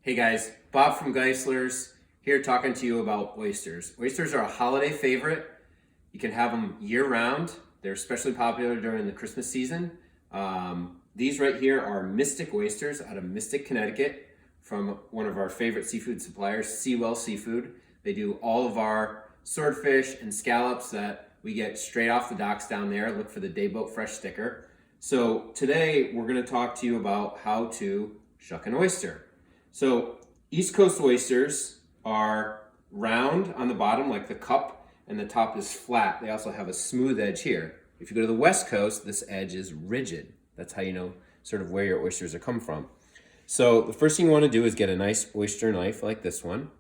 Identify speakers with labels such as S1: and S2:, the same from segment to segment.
S1: Hey guys, Bob from Geisler's here talking to you about oysters. Oysters are a holiday favorite. You can have them year-round. They're especially popular during the Christmas season. These right here are Mystic oysters out of Mystic, Connecticut, from one of our favorite seafood suppliers, Seawell Seafood. They do all of our swordfish and scallops that we get straight off the docks down there. Look for the Dayboat Fresh sticker. So today we're going to talk to you about how to shuck an oyster. So East Coast oysters are round on the bottom like the cup, and the top is flat. They also have a smooth edge here. If you go to the West Coast, this edge is rigid. That's how you know sort of where your oysters are come from. So the first thing you want to do is get a nice oyster knife like this one.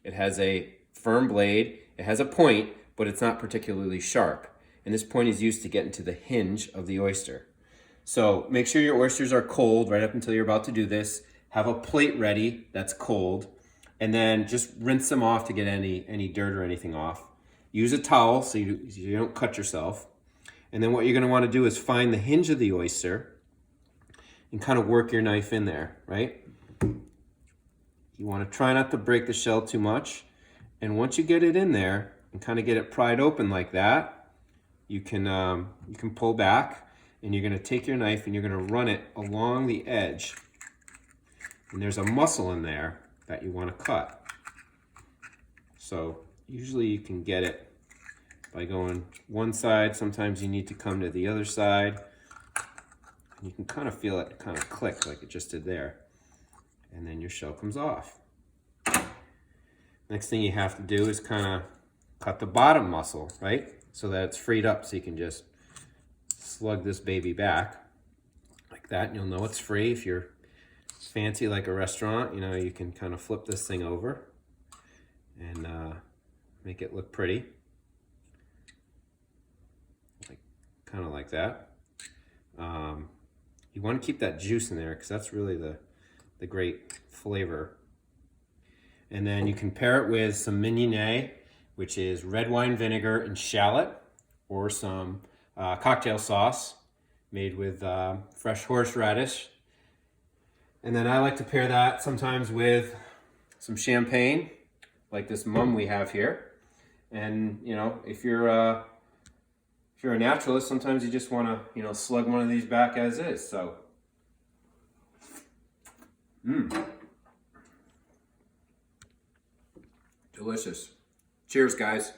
S1: It has a firm blade. It has a point, but it's not particularly sharp. And this point is used to get into the hinge of the oyster. So make sure your oysters are cold right up until you're about to do this. Have a plate ready that's cold, and then just rinse them off to get any dirt or anything off. Use a towel so you don't cut yourself. And then what you're going to want to do is find the hinge of the oyster and kind of work your knife in there, right? You want to try not to break the shell too much. And once you get it in there and kind of get it pried open like that, you can pull back, and you're going to take your knife and you're going to run it along the edge. And there's a muscle in there that you want to cut. So usually you can get it by going one side. Sometimes you need to come to the other side. And you can kind of feel it kind of click like it just did there. And then your shell comes off. Next thing you have to do is kind of cut the bottom muscle, right? So that it's freed up so you can just slug this baby back like that. And you'll know it's free if you're fancy like a restaurant. You know, you can kind of flip this thing over and make it look pretty, kind of like that. You want to keep that juice in there because that's really the great flavor. And then you can pair it with some mignonette, which is red wine vinegar and shallot, or some cocktail sauce made with fresh horseradish. And then I like to pair that sometimes with some champagne, like this mum we have here. And you know, if you're a naturalist, sometimes you just want to slug one of these back as is. So, delicious. Cheers, guys.